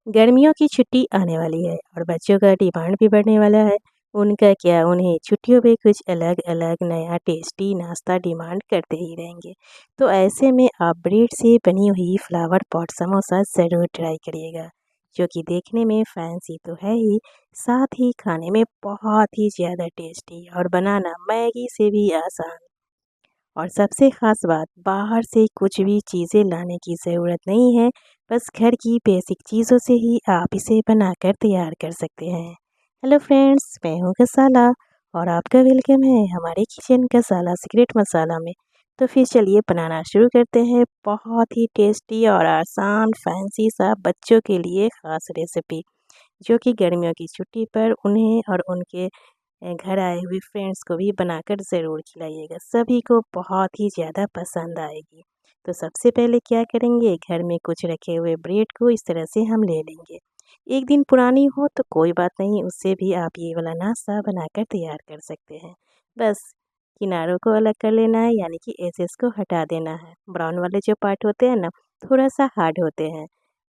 गर्मियों की छुट्टी आने वाली है और बच्चों का डिमांड भी बढ़ने वाला है। उनका क्या, उन्हें छुट्टियों पे कुछ अलग-अलग नया टेस्टी नाश्ता डिमांड करते ही रहेंगे। तो ऐसे में आप ब्रेड से बनी हुई फ्लावर पॉट समोसा ज़रूर ट्राई करिएगा, जो कि देखने में फैंसी तो है ही, साथ ही खाने में बहुत ही ज़्यादा टेस्टी और बनाना मैगी से भी आसान। और सबसे ख़ास बात, बाहर से कुछ भी चीज़ें लाने की ज़रूरत नहीं है, बस घर की बेसिक चीज़ों से ही आप इसे बनाकर तैयार कर सकते हैं। हेलो फ्रेंड्स, मैं हूँ गसाला और आपका वेलकम है हमारे किचन गसाला सीक्रेट मसाला में। तो फिर चलिए बनाना शुरू करते हैं बहुत ही टेस्टी और आसान फैंसी सा बच्चों के लिए ख़ास रेसिपी, जो कि गर्मियों की छुट्टी पर उन्हें और उनके घर आए हुए फ्रेंड्स को भी बनाकर ज़रूर खिलाइएगा, सभी को बहुत ही ज़्यादा पसंद आएगी। तो सबसे पहले क्या करेंगे, घर में कुछ रखे हुए ब्रेड को इस तरह से हम ले लेंगे। एक दिन पुरानी हो तो कोई बात नहीं, उससे भी आप ये वाला नाश्ता बनाकर तैयार कर सकते हैं। बस किनारों को अलग कर लेना है, यानी कि एजेस को हटा देना है। ब्राउन वाले जो पार्ट होते हैं ना, थोड़ा सा हार्ड होते हैं,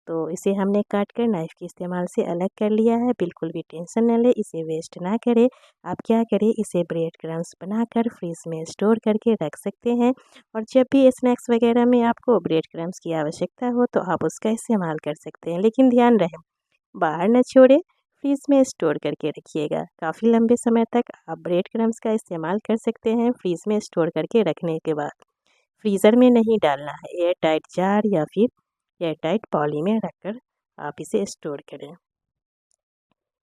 तो इसे हमने काट कर नाइफ़ के इस्तेमाल से अलग कर लिया है। बिल्कुल भी टेंशन न लें, इसे वेस्ट ना करें। आप क्या करें, इसे ब्रेड क्रम्स बनाकर फ्रिज में स्टोर करके रख सकते हैं और जब भी स्नैक्स वगैरह में आपको ब्रेड क्रम्स की आवश्यकता हो तो आप उसका इस्तेमाल कर सकते हैं। लेकिन ध्यान रहे, बाहर न छोड़ें, फ्रिज में स्टोर करके रखिएगा। काफ़ी लंबे समय तक आप ब्रेड क्रम्स का इस्तेमाल कर सकते हैं फ्रिज में स्टोर करके रखने के बाद। फ्रीज़र में नहीं डालना है, एयर टाइट जार या फिर एयर टाइट पॉली में रखकर आप इसे स्टोर करें।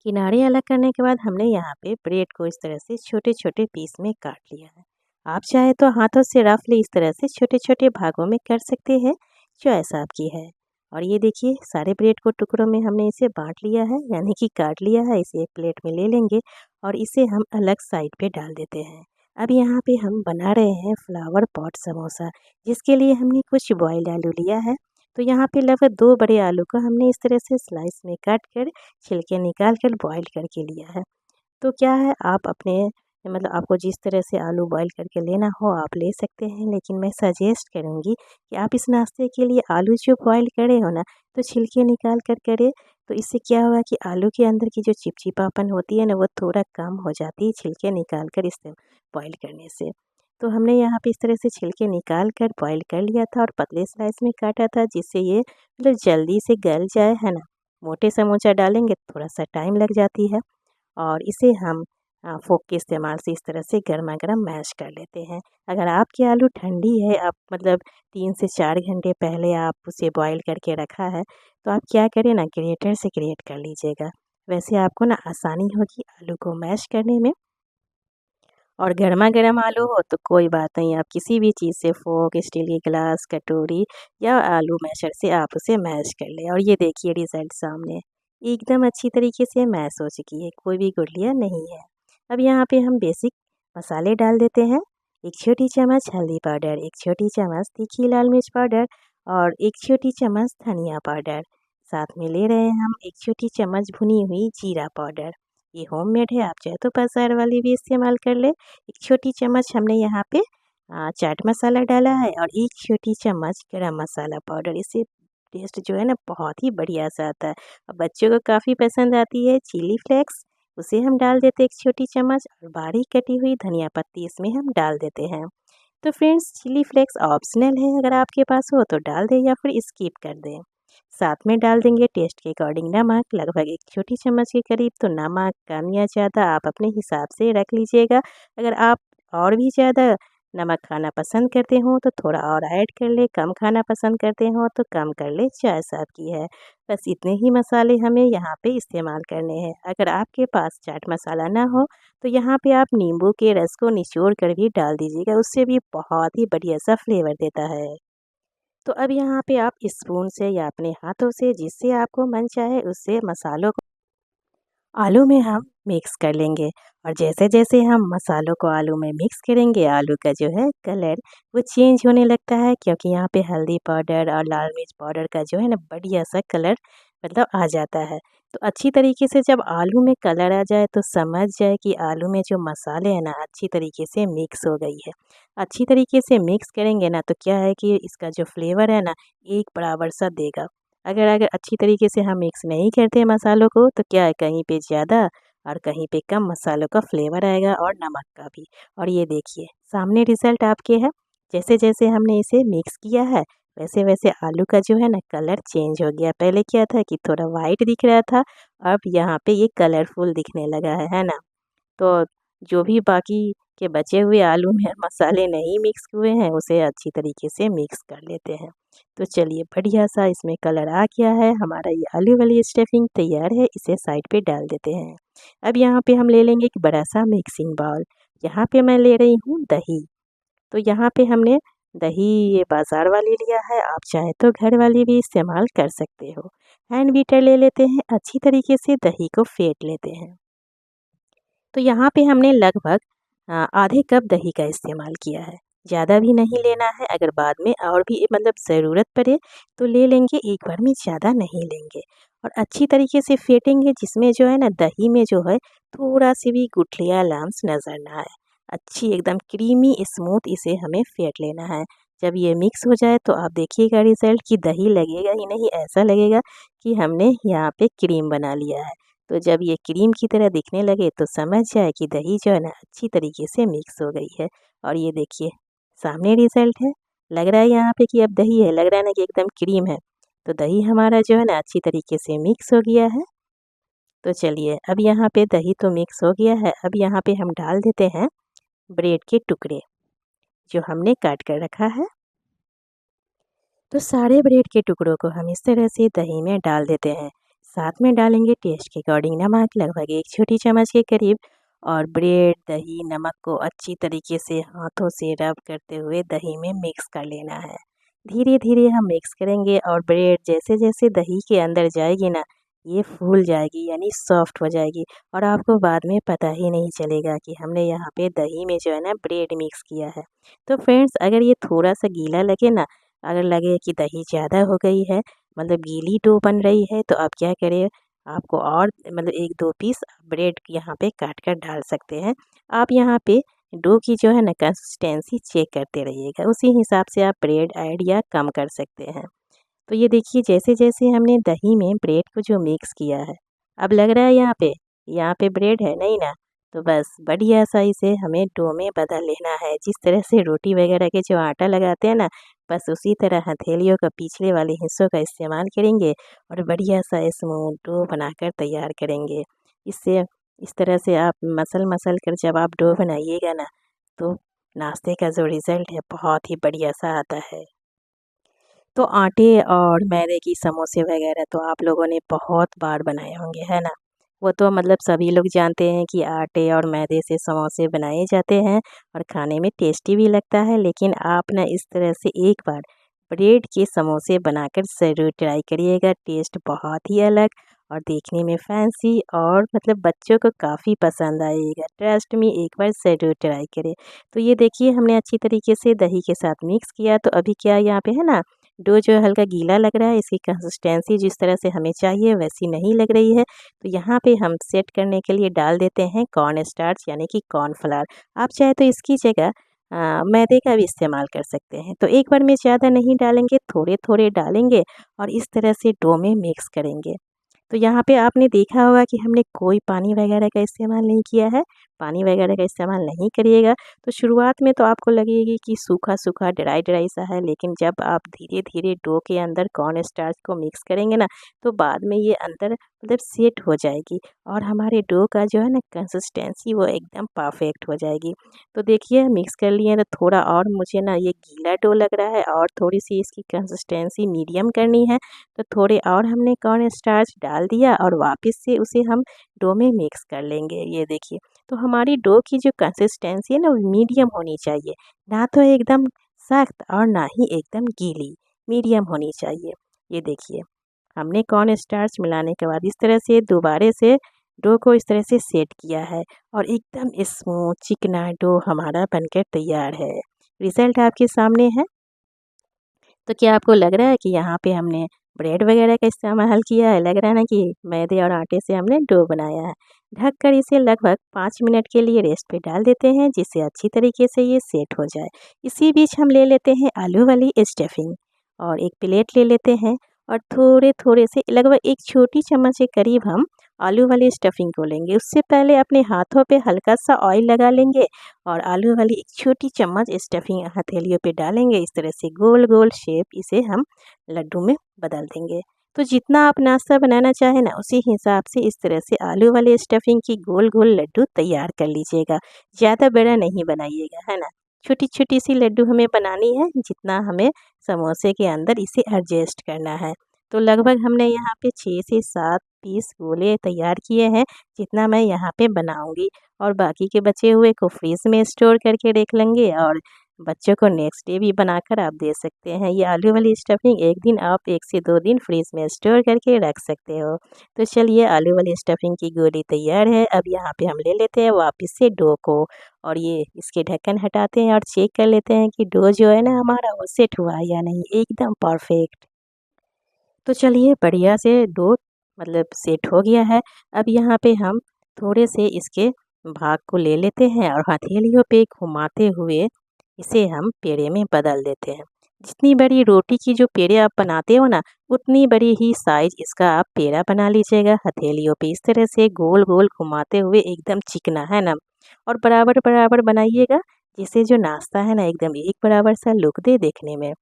किनारे अलग करने के बाद हमने यहाँ पे ब्रेड को इस तरह से छोटे-छोटे पीस में काट लिया है। आप चाहे तो हाथों से रफली इस तरह से छोटे-छोटे भागों में कर सकते हैं, चॉइस आपकी है। और ये देखिए, सारे ब्रेड को टुकड़ों में हमने इसे बाँट लिया है, यानी कि काट लिया है। इसे एक प्लेट में ले लेंगे और इसे हम अलग साइड पे डाल देते हैं। अब यहाँ पे हम बना रहे हैं फ्लावर पॉट समोसा, जिसके लिए हमने कुछ बॉइल्ड आलू लिया है। तो यहाँ पे लगभग 2 बड़े आलू को हमने इस तरह से स्लाइस में काट कर छिलके निकाल कर बॉईल करके लिया है। तो क्या है, आप अपने मतलब आपको जिस तरह से आलू बॉईल करके लेना हो आप ले सकते हैं, लेकिन मैं सजेस्ट करूँगी कि आप इस नाश्ते के लिए आलू जो बॉईल करे हो ना, तो छिलके निकाल कर करें। तो इससे क्या होगा कि आलू के अंदर की जो चिपचिपापन होती है ना, वो थोड़ा कम हो जाती है छिलके निकाल कर इसे बॉईल करने से। तो हमने यहाँ पे इस तरह से छिलके निकाल कर बॉईल कर लिया था और पतले स्लाइस में काटा था, जिससे ये मतलब जल्दी से गल जाए, है ना। मोटे समोसा डालेंगे तो थोड़ा-सा टाइम लग जाती है। और इसे हम फ़ोर्क के इस्तेमाल से इस तरह से गरमा-गरम मैश कर लेते हैं। अगर आपकी आलू ठंडी है, आप मतलब 3 से 4 घंटे पहले आप उसे बॉईल करके रखा है, तो आप क्या करें ना, ग्रेटर से ग्रेट कर लीजिएगा। वैसे आपको ना आसानी होगी आलू को मैश करने में। और गरमा-गरम आलू हो तो कोई बात नहीं, आप किसी भी चीज़ से फ़ोर्क, स्टील की ग्लास, कटोरी या आलू मैशर से आप उसे मैश कर लें। और ये देखिए रिज़ल्ट सामने, एकदम अच्छी तरीके से मैश हो चुकी है, कोई भी गुठलियाँ नहीं है। अब यहाँ पे हम बेसिक मसाले डाल देते हैं। 1 छोटी चम्मच हल्दी पाउडर, 1 छोटी चम्मच तीखी लाल मिर्च पाउडर और 1 छोटी चम्मच धनिया पाउडर। साथ में ले रहे हैं हम 1 छोटी चम्मच भुनी हुई जीरा पाउडर। ये होममेड है, आप चाहे तो बाज़ार वाली भी इस्तेमाल कर लें। 1 छोटी चम्मच हमने यहाँ पे चाट मसाला डाला है और 1 छोटी चम्मच गरम मसाला पाउडर। इससे टेस्ट जो है ना बहुत ही बढ़िया सा आता है और बच्चों को काफ़ी पसंद आती है। चिली फ्लेक्स, उसे हम डाल देते हैं 1 छोटी चम्मच और बारीक कटी हुई धनिया पत्ती इसमें हम डाल देते हैं। तो फ्रेंड्स, चिली फ्लेक्स ऑप्शनल है, अगर आपके पास हो तो डाल दें या फिर स्किप कर दें। साथ में डाल देंगे टेस्ट के अकॉर्डिंग नमक, लगभग 1 छोटी चम्मच के करीब। तो नमक कम या ज़्यादा आप अपने हिसाब से रख लीजिएगा। अगर आप और भी ज़्यादा नमक खाना पसंद करते हो तो थोड़ा और ऐड कर लें, कम खाना पसंद करते हो तो कम कर लें, चॉइस आपकी है। बस इतने ही मसाले हमें यहाँ पे इस्तेमाल करने हैं। अगर आपके पास चाट मसाला ना हो तो यहाँ पे आप नींबू के रस को निचोड़ कर भी डाल दीजिएगा, उससे भी बहुत ही बढ़िया सा फ्लेवर देता है। तो अब यहाँ पे आप स्पून से या अपने हाथों से, जिससे आपको मन चाहे उससे मसालों को आलू में हम मिक्स कर लेंगे। और जैसे-जैसे हम मसालों को आलू में मिक्स करेंगे, आलू का जो है कलर वो चेंज होने लगता है, क्योंकि यहाँ पे हल्दी पाउडर और लाल मिर्च पाउडर का जो है ना बढ़िया सा कलर मतलब आ जाता है। तो अच्छी तरीके से जब आलू में कलर आ जाए तो समझ जाए कि आलू में जो मसाले हैं ना अच्छी तरीके से मिक्स हो गई है। अच्छी तरीके से मिक्स करेंगे ना तो क्या है कि इसका जो फ्लेवर है ना एक बराबर सा देगा। अगर अगर अच्छी तरीके से हम मिक्स नहीं करते मसालों को तो क्या है, कहीं पे ज़्यादा और कहीं पे कम मसालों का फ्लेवर आएगा और नमक का भी। और ये देखिए सामने रिज़ल्ट आपके है। जैसे जैसे हमने इसे मिक्स किया है वैसे वैसे आलू का जो है ना कलर चेंज हो गया। पहले क्या था कि थोड़ा वाइट दिख रहा था, अब यहाँ पे ये कलरफुल दिखने लगा है ना। तो जो भी बाकी के बचे हुए आलू में मसाले नहीं मिक्स हुए हैं उसे अच्छी तरीके से मिक्स कर लेते हैं। तो चलिए बढ़िया सा इसमें कलर आ गया है, हमारा ये आलू वाली स्टफिंग तैयार है, इसे साइड पे डाल देते हैं। अब यहाँ पे हम ले लेंगे एक बड़ा सा मिक्सिंग बाउल। यहाँ पे मैं ले रही हूँ दही। तो यहाँ पे हमने दही ये बाज़ार वाली लिया है, आप चाहे तो घर वाली भी इस्तेमाल कर सकते हो। हैंड बीटर ले लेते हैं, अच्छी तरीके से दही को फेंट लेते हैं। तो यहाँ पे हमने लगभग आधे कप दही का इस्तेमाल किया है। ज़्यादा भी नहीं लेना है, अगर बाद में और भी मतलब ज़रूरत पड़े तो ले लेंगे, एक बार में ज़्यादा नहीं लेंगे। और अच्छी तरीके से फेंटेंगे जिसमें जो है ना दही में जो है थोड़ा सी भी गुठलियाँ लम्स नज़र ना आए। अच्छी एकदम क्रीमी स्मूथ इसे हमें फेंट लेना है। जब ये मिक्स हो जाए तो आप देखिएगा रिज़ल्ट कि दही लगेगा ही नहीं, ऐसा लगेगा कि हमने यहाँ पे क्रीम बना लिया है। तो जब ये क्रीम की तरह दिखने लगे तो समझ जाए कि दही जो है ना अच्छी तरीके से मिक्स हो गई है। और ये देखिए सामने रिज़ल्ट है, लग रहा है यहाँ पे कि अब दही है, लग रहा है ना कि एकदम क्रीम है। तो दही हमारा जो है ना अच्छी तरीके से मिक्स हो गया है। तो चलिए अब यहाँ पे दही तो मिक्स हो गया है, अब यहाँ पे हम डाल देते हैं ब्रेड के टुकड़े जो हमने काट कर रखा है। तो सारे ब्रेड के टुकड़ों को हम इस तरह से दही में डाल देते हैं। साथ में डालेंगे टेस्ट के अकॉर्डिंग नमक, लगभग 1 छोटी चम्मच के करीब। और ब्रेड, दही, नमक को अच्छी तरीके से हाथों से रब करते हुए दही में मिक्स कर लेना है। धीरे धीरे हम मिक्स करेंगे और ब्रेड जैसे जैसे दही के अंदर जाएगी ना, ये फूल जाएगी यानी सॉफ्ट हो जाएगी। और आपको बाद में पता ही नहीं चलेगा कि हमने यहाँ पे दही में जो है ना ब्रेड मिक्स किया है। तो फ्रेंड्स अगर ये थोड़ा सा गीला लगे ना, अगर लगे कि दही ज़्यादा हो गई है, मतलब गीली डो बन रही है, तो आप क्या करें, आपको और मतलब 1-2 पीस ब्रेड यहाँ पे काट कर डाल सकते हैं। आप यहाँ पे डो की जो है ना कंसिस्टेंसी चेक करते रहिएगा, उसी हिसाब से आप ब्रेड ऐड या कम कर सकते हैं। तो ये देखिए जैसे जैसे हमने दही में ब्रेड को जो मिक्स किया है, अब लग रहा है यहाँ पे ब्रेड है नहीं ना, तो बस बढ़िया सा इसे हमें डो में बदल लेना है। जिस तरह से रोटी वगैरह के जो आटा लगाते हैं ना, बस उसी तरह हथेलियों का पिछले वाले हिस्सों का इस्तेमाल करेंगे और बढ़िया सा स्मूथ डो बनाकर तैयार करेंगे। इससे इस तरह से आप मसल मसल कर जब आप डो बनाइएगा ना, तो नाश्ते का जो रिज़ल्ट है बहुत ही बढ़िया सा आता है। तो आटे और मैदे की समोसे वगैरह तो आप लोगों ने बहुत बार बनाए होंगे, है ना? वो तो मतलब सभी लोग जानते हैं कि आटे और मैदे से समोसे बनाए जाते हैं और खाने में टेस्टी भी लगता है। लेकिन आप ना इस तरह से एक बार ब्रेड के समोसे बनाकर ज़रूर ट्राई करिएगा, टेस्ट बहुत ही अलग और देखने में फैंसी और मतलब बच्चों को काफ़ी पसंद आएगा। ट्रस्ट मी, एक बार ज़रूर ट्राई करें। तो ये देखिए हमने अच्छी तरीके से दही के साथ मिक्स किया, तो अभी क्या यहाँ पे है ना डो जो है हल्का गीला लग रहा है, इसकी कंसिस्टेंसी जिस तरह से हमें चाहिए वैसी नहीं लग रही है। तो यहाँ पे हम सेट करने के लिए डाल देते हैं कॉर्न स्टार्च यानी कि कॉर्नफ्लावर। आप चाहे तो इसकी जगह मैदे का भी इस्तेमाल कर सकते हैं। तो एक बार में ज़्यादा नहीं डालेंगे, थोड़े-थोड़े डालेंगे और इस तरह से डो में मिक्स करेंगे। तो यहाँ पे आपने देखा होगा कि हमने कोई पानी वगैरह का इस्तेमाल नहीं किया है, पानी वगैरह का इस्तेमाल नहीं करिएगा। तो शुरुआत में तो आपको लगेगी कि सूखा-सूखा, ड्राई-ड्राई सा है, लेकिन जब आप धीरे-धीरे डो के अंदर कॉर्न स्टार्च को मिक्स करेंगे ना, तो बाद में ये अंदर मतलब सेट हो जाएगी और हमारे डो का जो है ना कंसिस्टेंसी वो एकदम परफेक्ट हो जाएगी। तो देखिए मिक्स कर लिए हैं, तो थोड़ा और मुझे ना ये गीला डो लग रहा है और थोड़ी-सी इसकी कंसिस्टेंसी मीडियम करनी है। तो थोड़े और हमने कॉर्न स्टार्च डाल दिया और वापस से उसे हम डो में मिक्स कर लेंगे। ये देखिए, तो हमारी डो की जो कंसिस्टेंसी है ना वो मीडियम होनी चाहिए, ना तो एकदम सख्त और ना ही एकदम गीली, मीडियम होनी चाहिए। ये देखिए हमने कॉर्न स्टार्च मिलाने के बाद इस तरह से दोबारा से डो को इस तरह से सेट किया है और एकदम स्मूथ चिकना डो हमारा बनकर तैयार है। रिज़ल्ट आपके सामने है। तो क्या आपको लग रहा है कि यहाँ पे हमने ब्रेड वगैरह का इस्तेमाल किया है? लग रहा है ना कि मैदे और आटे से हमने डो बनाया है। ढककर इसे लगभग 5 मिनट के लिए रेस्ट पे डाल देते हैं जिससे अच्छी तरीके से ये सेट हो जाए। इसी बीच हम ले लेते हैं आलू वाली स्टफिंग और एक प्लेट ले लेते हैं और थोड़े थोड़े से लगभग एक छोटी चम्मच के करीब हम आलू वाली स्टफिंग को लेंगे। उससे पहले अपने हाथों पे हल्का सा ऑयल लगा लेंगे और आलू वाली एक छोटी चम्मच स्टफिंग हथेलियों पे डालेंगे। इस तरह से गोल गोल शेप इसे हम लड्डू में बदल देंगे। तो जितना आप नाश्ता बनाना चाहें ना, उसी हिसाब से इस तरह से आलू वाले स्टफिंग की गोल गोल लड्डू तैयार कर लीजिएगा। ज़्यादा बड़ा नहीं बनाइएगा, है ना। छोटी छोटी सी लड्डू हमें बनानी है, जितना हमें समोसे के अंदर इसे एडजस्ट करना है। तो लगभग हमने यहाँ पे 6 से 7 पीस गोले तैयार किए हैं, जितना मैं यहाँ पे बनाऊंगी। और बाकी के बचे हुए को फ्रीज में स्टोर करके रख लेंगे और बच्चों को नेक्स्ट डे भी बनाकर आप दे सकते हैं। ये आलू वाली स्टफिंग एक दिन आप 1 से 2 दिन फ्रीज में स्टोर करके रख सकते हो। तो चलिए, आलू वाली स्टफिंग की गोली तैयार है। अब यहाँ पे हम ले लेते हैं वापस से डो को और ये इसके ढक्कन हटाते हैं और चेक कर लेते हैं कि डो जो है ना हमारा वो सेट हुआ है या नहीं, एकदम परफेक्ट। तो चलिए, बढ़िया से डो मतलब सेट हो गया है। अब यहाँ पे हम थोड़े से इसके भाग को ले लेते हैं और हथेलियों पे घुमाते हुए इसे हम पेड़े में बदल देते हैं। जितनी बड़ी रोटी की जो पेड़े आप बनाते हो ना, उतनी बड़ी ही साइज इसका आप पेड़ा बना लीजिएगा हथेलियों पे। इस तरह से गोल गोल घुमाते हुए एकदम चिकना, है ना। और बराबर बराबर बनाइएगा, जिससे जो नाश्ता है ना एकदम एक बराबर सा लुक दे देखने में।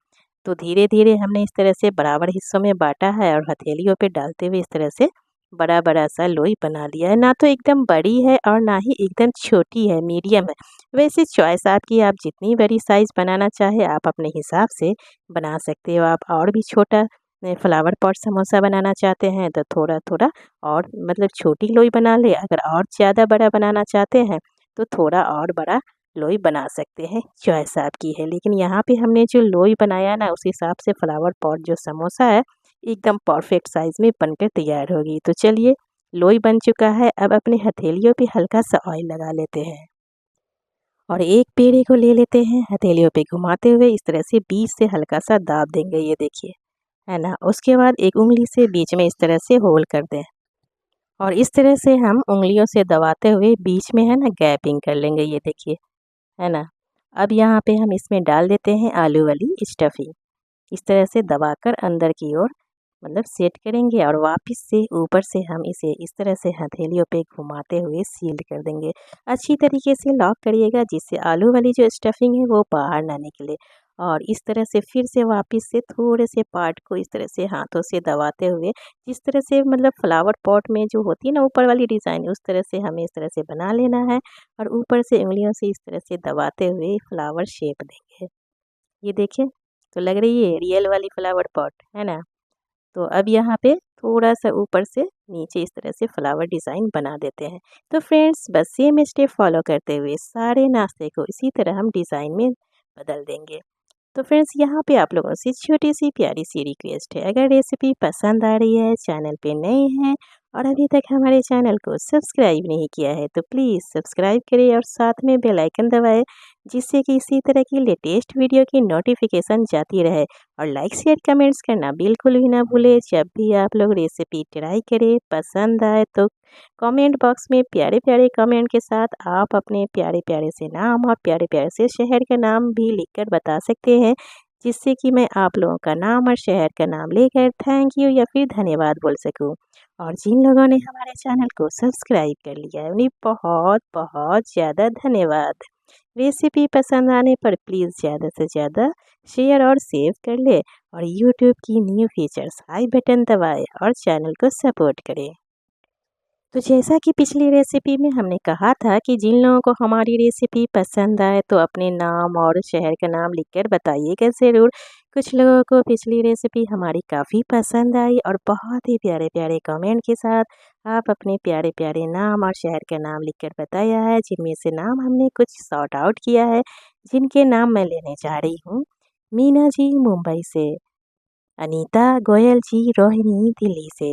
तो धीरे-धीरे हमने इस तरह से बराबर हिस्सों में बाँटा है और हथेलियों पे डालते हुए इस तरह से बड़ा-बड़ा सा लोई बना लिया है। ना तो एकदम बड़ी है और ना ही एकदम छोटी है, मीडियम है। वैसे चॉइस आपकी, आप जितनी बड़ी साइज़ बनाना चाहे आप अपने हिसाब से बना सकते हो। आप और भी छोटा फ्लावर पॉट समोसा बनाना चाहते हैं तो थोड़ा-थोड़ा और मतलब छोटी लोई बना लें। अगर और ज़्यादा बड़ा बनाना चाहते हैं तो थोड़ा और बड़ा लोई बना सकते हैं, चॉइस आपकी है। लेकिन यहाँ पे हमने जो लोई बनाया ना, उस हिसाब से फ्लावर पॉट जो समोसा है एकदम परफेक्ट साइज़ में बनकर तैयार होगी। तो चलिए, लोई बन चुका है। अब अपने हथेलियों पे हल्का सा ऑयल लगा लेते हैं और एक पेड़े को ले लेते हैं, हथेलियों पे घुमाते हुए इस तरह से बीच से हल्का सा दाब देंगे, ये देखिए, है ना। उसके बाद एक उँगली से बीच में इस तरह से होल कर दें और इस तरह से हम उँगलियों से दबाते हुए बीच में है ना गैपिंग कर लेंगे, ये देखिए, है ना। अब यहाँ पे हम इसमें डाल देते हैं आलू वाली स्टफिंग। इस तरह से दबाकर अंदर की ओर मतलब सेट करेंगे और वापस से ऊपर से हम इसे इस तरह से हथेलियों पे घुमाते हुए सील कर देंगे। अच्छी तरीके से लॉक करिएगा, जिससे आलू वाली जो स्टफिंग है वो बाहर ना निकले। और इस तरह से फिर से वापस से थोड़े से पार्ट को इस तरह से हाथों से दबाते हुए, जिस तरह से मतलब फ्लावर पॉट में जो होती है ना ऊपर वाली डिज़ाइन, उस तरह से हमें इस तरह से बना लेना है और ऊपर से उंगलियों से इस तरह से दबाते हुए फ्लावर शेप देंगे। ये देखिए, तो लग रही है रियल वाली फ्लावर पॉट, है ना। तो अब यहाँ पे थोड़ा-सा ऊपर से नीचे इस तरह से फ्लावर डिज़ाइन बना देते हैं। तो फ्रेंड्स, बस सेम स्टेप फॉलो करते हुए सारे नाश्ते को इसी तरह हम डिज़ाइन में बदल देंगे। तो फ्रेंड्स, यहाँ पे आप लोगों से छोटी-सी प्यारी-सी रिक्वेस्ट है, अगर रेसिपी पसंद आ रही है, चैनल पे नए हैं और अभी तक हमारे चैनल को सब्सक्राइब नहीं किया है, तो प्लीज़ सब्सक्राइब करें और साथ में बेल आइकन दबाएँ, जिससे कि इसी तरह की लेटेस्ट वीडियो की नोटिफिकेशन जाती रहे। और लाइक, शेयर, कमेंट्स करना बिल्कुल भी ना भूलें। जब भी आप लोग रेसिपी ट्राई करें, पसंद आए तो कमेंट बॉक्स में प्यारे-प्यारे कमेंट के साथ आप अपने प्यारे-प्यारे से नाम और प्यारे-प्यारे से शहर का नाम भी लिखकर बता सकते हैं, जिससे कि मैं आप लोगों का नाम और शहर का नाम लेकर थैंक यू या फिर धन्यवाद बोल सकूं। और जिन लोगों ने हमारे चैनल को सब्सक्राइब कर लिया है, उन्हें बहुत-बहुत ज़्यादा धन्यवाद। रेसिपी पसंद आने पर प्लीज़ ज़्यादा से ज़्यादा शेयर और सेव कर ले और यूट्यूब की न्यू फीचर्स आई बटन दबाएं और चैनल को सपोर्ट करें। तो जैसा कि पिछली रेसिपी में हमने कहा था कि जिन लोगों को हमारी रेसिपी पसंद आए तो अपने नाम और शहर का नाम लिखकर बताइएगा ज़रूर। कुछ लोगों को पिछली रेसिपी हमारी काफ़ी पसंद आई और बहुत ही प्यारे-प्यारे कमेंट के साथ आप अपने प्यारे-प्यारे नाम और शहर का नाम लिखकर बताया है, जिनमें से नाम हमने कुछ सॉर्ट आउट किया है, जिनके नाम मैं लेने जा रही हूँ। मीना जी मुंबई से, अनीता गोयल जी रोहिणी दिल्ली से,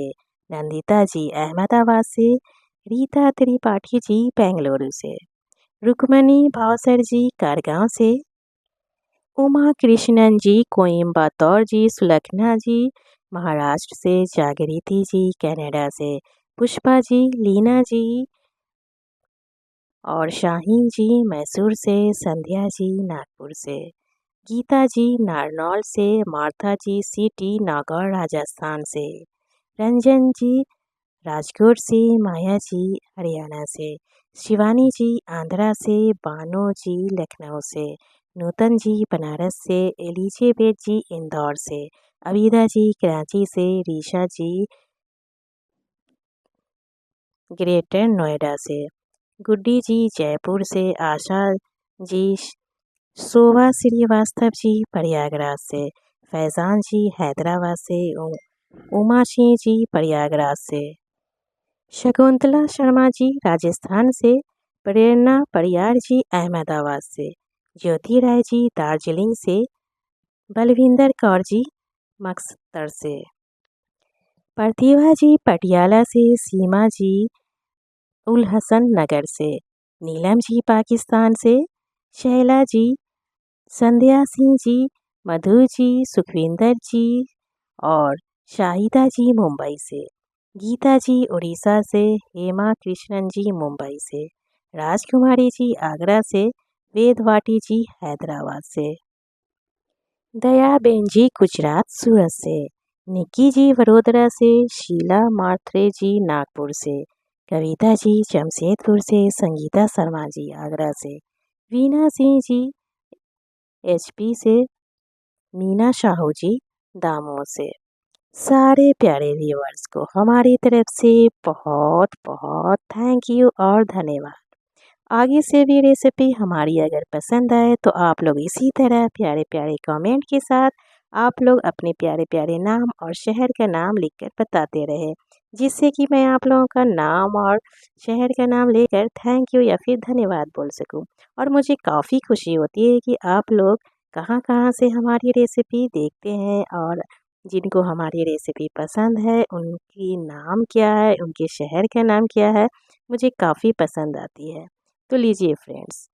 नंदिता जी अहमदाबाद से, रीता त्रिपाठी जी बेंगलुरु से, रुक्मणी भावसर जी कारगांव से, उमा कृष्णन जी कोयम्बतौर जी, सुलखना जी महाराष्ट्र से, जागृति जी कनाडा से, पुष्पा जी, लीना जी और शाहीन जी मैसूर से, संध्या जी नागपुर से। गीता जी नारनौल से, मार्था जी सिटी नागौर राजस्थान से, रंजन जी राजकोट से, माया जी हरियाणा से, शिवानी जी आंध्रा से, बानो जी लखनऊ से, नूतन जी बनारस से, एलिजेबेथ जी इंदौर से, अबीदा जी कराची से, रीशा जी ग्रेटर नोएडा से, गुड्डी जी जयपुर से, आशा जी शोभा श्रीवास्तव जी प्रयागराज से, फैज़ान जी हैदराबाद से, उमा सिंह जी प्रयागराज से, शकुंतला शर्मा जी राजस्थान से, प्रेरणा परियार जी अहमदाबाद से, ज्योति राय जी दार्जिलिंग से, बलविंदर कौर जी मक्सर से, प्रतिभा जी पटियाला से, सीमा जी उल हसन नगर से, नीलम जी पाकिस्तान से, शैला जी, संध्या सिंह जी, मधु जी, सुखविंदर जी और शाहिदा जी मुंबई से, गीता जी उड़ीसा से, हेमा कृष्णन जी मुंबई से, राजकुमारी जी आगरा से, वेदवाटी जी हैदराबाद से, दयाबेन जी गुजरात सूरत से, निक्की जी वडोदरा से, शीला माथुरे जी नागपुर से, कविता जी जमशेदपुर से, संगीता शर्मा जी आगरा से, वीना सिंह जी एचपी से, मीना साहू जी दामोह से। सारे प्यारे व्यूअर्स को हमारी तरफ से बहुत बहुत थैंक यू और धन्यवाद। आगे से भी रेसिपी हमारी अगर पसंद आए तो आप लोग इसी तरह प्यारे प्यारे कमेंट के साथ आप लोग अपने प्यारे प्यारे नाम और शहर का नाम लिखकर बताते रहे, जिससे कि मैं आप लोगों का नाम और शहर का नाम लेकर थैंक यू या फिर धन्यवाद बोल सकूं। और मुझे काफ़ी खुशी होती है कि आप लोग कहाँ कहाँ से हमारी रेसिपी देखते हैं और जिनको हमारी रेसिपी पसंद है उनकी नाम क्या है, उनके शहर का नाम क्या है, मुझे काफ़ी पसंद आती है। तो लीजिए फ्रेंड्स,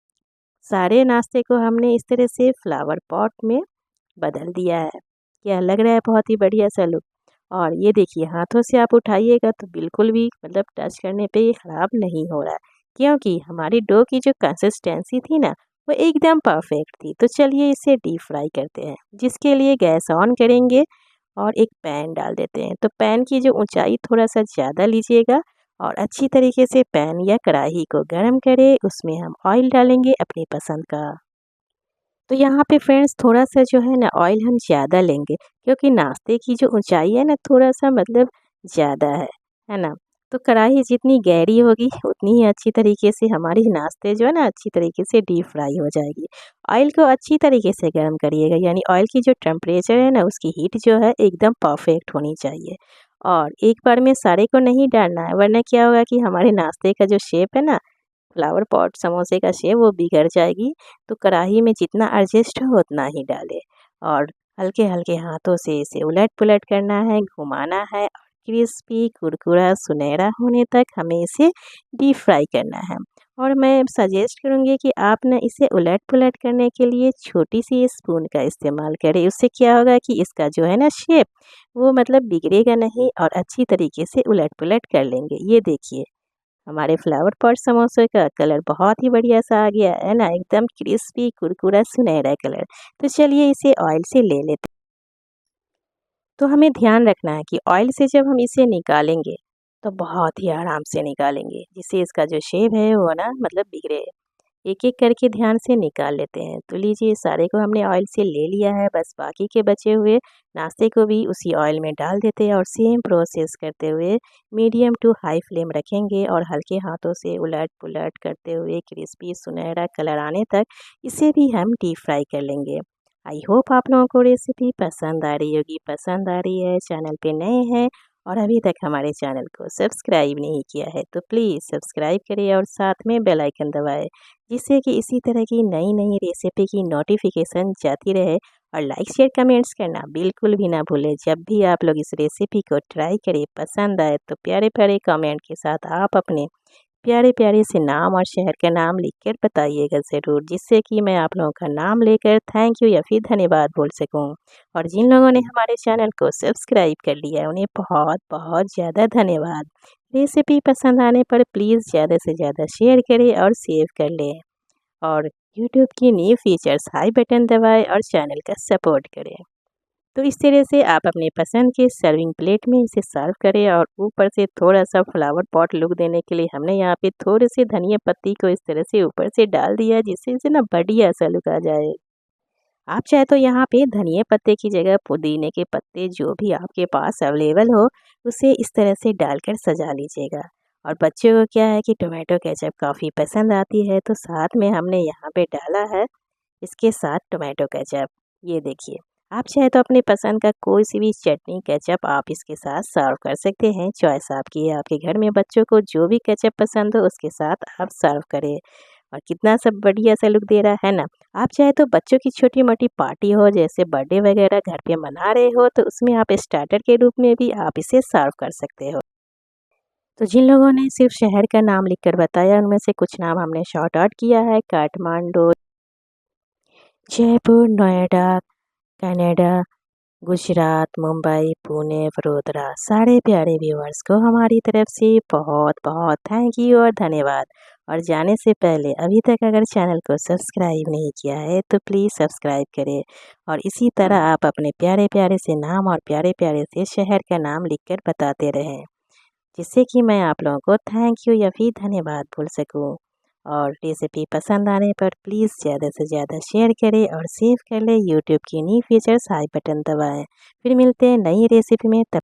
सारे नाश्ते को हमने इस तरह से फ्लावर पॉट में बदल दिया है। क्या लग रहा है बहुत ही बढ़िया सा लुक। और ये देखिए हाथों से आप उठाइएगा तो बिल्कुल भी मतलब टच करने पे ये ख़राब नहीं हो रहा है, क्योंकि हमारी डो की जो कंसिस्टेंसी थी ना वो एकदम परफेक्ट थी। तो चलिए इसे डीप फ्राई करते हैं, जिसके लिए गैस ऑन करेंगे और एक पैन डाल देते हैं। तो पैन की जो ऊंचाई थोड़ा सा ज़्यादा लीजिएगा और अच्छी तरीके से पैन या कढ़ाई को गर्म करें, उसमें हम ऑयल डालेंगे अपनी पसंद का। तो यहाँ पे फ्रेंड्स थोड़ा सा जो है ना ऑयल हम ज़्यादा लेंगे, क्योंकि नाश्ते की जो ऊंचाई है ना थोड़ा सा मतलब ज़्यादा है ना। तो कढ़ाई जितनी गहरी होगी उतनी ही अच्छी तरीके से हमारी नाश्ते जो है ना अच्छी तरीके से डीप फ्राई हो जाएगी। ऑयल को अच्छी तरीके से गर्म करिएगा, यानी ऑयल की जो टेम्परेचर है ना उसकी हीट जो है एकदम परफेक्ट होनी चाहिए। और एक बार में सारे को नहीं डालना है, वरना क्या होगा कि हमारे नाश्ते का जो शेप है ना फ्लावर पॉट समोसे का शेप वो बिगड़ जाएगी। तो कढ़ाई में जितना एडजस्ट हो उतना ही डालें और हल्के हल्के हाथों से इसे उलट पुलट करना है, घुमाना है और क्रिस्पी कुरकुरा सुनहरा होने तक हमें इसे डीप फ्राई करना है। और मैं सजेस्ट करूँगी कि आप ना इसे उलट पुलट करने के लिए छोटी सी स्पून का इस्तेमाल करें। उससे क्या होगा कि इसका जो है ना शेप वो मतलब बिगड़ेगा नहीं और अच्छी तरीके से उलट पुलट कर लेंगे। ये देखिए हमारे फ्लावर पॉट समोसे का कलर बहुत ही बढ़िया सा आ गया है ना, एकदम क्रिस्पी कुरकुरा सुनहरा कलर। तो चलिए इसे ऑयल से ले लेते। तो हमें ध्यान रखना है कि ऑयल से जब हम इसे निकालेंगे तो बहुत ही आराम से निकालेंगे, जिससे इसका जो शेप है वो ना मतलब बिगड़े। एक एक करके ध्यान से निकाल लेते हैं। तो लीजिए सारे को हमने ऑयल से ले लिया है, बस बाकी के बचे हुए नाश्ते को भी उसी ऑयल में डाल देते हैं और सेम प्रोसेस करते हुए मीडियम टू हाई फ्लेम रखेंगे और हल्के हाथों से उलट पुलट करते हुए क्रिस्पी सुनहरा कलर आने तक इसे भी हम डीप फ्राई कर लेंगे। आई होप आप लोगों को रेसिपी पसंद आ रही होगी। पसंद आ रही है, चैनल पे नए हैं और अभी तक हमारे चैनल को सब्सक्राइब नहीं किया है तो प्लीज़ सब्सक्राइब करिए और साथ में बेल आइकन दबाएं, जिससे कि इसी तरह की नई नई रेसिपी की नोटिफिकेशन जाती रहे। और लाइक शेयर कमेंट्स करना बिल्कुल भी ना भूलें। जब भी आप लोग इस रेसिपी को ट्राई करें पसंद आए तो प्यारे प्यारे कमेंट के साथ आप अपने प्यारे प्यारे से नाम और शहर का नाम लिखकर बताइएगा ज़रूर, जिससे कि मैं आप लोगों का नाम लेकर थैंक यू या फिर धन्यवाद बोल सकूं। और जिन लोगों ने हमारे चैनल को सब्सक्राइब कर लिया है उन्हें बहुत बहुत ज़्यादा धन्यवाद। रेसिपी पसंद आने पर प्लीज़ ज़्यादा से ज़्यादा शेयर करें और सेव कर लें। और यूट्यूब की न्यू फीचर्स हाई बटन दबाएं और चैनल का सपोर्ट करें। तो इस तरह से आप अपनी पसंद के सर्विंग प्लेट में इसे सर्व करें और ऊपर से थोड़ा सा फ्लावर पॉट लुक देने के लिए हमने यहाँ पे थोड़े से धनिया पत्ती को इस तरह से ऊपर से डाल दिया, जिससे इसे ना बढ़िया सा लुक आ जाए। आप चाहे तो यहाँ पे धनिया पत्ते की जगह पुदीने के पत्ते जो भी आपके पास अवेलेबल हो उसे इस तरह से डालकर सजा लीजिएगा। और बच्चों को क्या है कि टोमेटो केचप काफ़ी पसंद आती है, तो साथ में हमने यहाँ पे डाला है इसके साथ टोमेटो केचप। ये देखिए, आप चाहे तो अपनी पसंद का कोई सी भी चटनी केचप आप इसके साथ सर्व कर सकते हैं। चॉइस आपकी है, आपके घर में बच्चों को जो भी केचप पसंद हो उसके साथ आप सर्व करें। और कितना सब बढ़िया सा लुक दे रहा है ना। आप चाहे तो बच्चों की छोटी मोटी पार्टी हो, जैसे बर्थडे वगैरह घर पे मना रहे हो, तो उसमें आप स्टार्टर के रूप में भी आप इसे सर्व कर सकते हो। तो जिन लोगों ने सिर्फ शहर का नाम लिखकर बताया उनमें से कुछ नाम हमने शॉर्ट आउट किया है: काठमांडू, जयपुर, नोएडा, कनाडा, गुजरात, मुंबई, पुणे, वडोदरा। सारे प्यारे व्यूअर्स को हमारी तरफ से बहुत बहुत थैंक यू और धन्यवाद। और जाने से पहले अभी तक अगर चैनल को सब्सक्राइब नहीं किया है तो प्लीज़ सब्सक्राइब करें। और इसी तरह आप अपने प्यारे प्यारे से नाम और प्यारे प्यारे से शहर का नाम लिखकर बताते रहें, जिससे कि मैं आप लोगों को थैंक यू या फिर धन्यवाद बोल सकूं। और रेसिपी पसंद आने पर प्लीज़ ज़्यादा से ज़्यादा शेयर करें और सेव कर लें। यूट्यूब की न्यू फीचर्स हाई बटन दबाएं। फिर मिलते हैं नई रेसिपी में, तब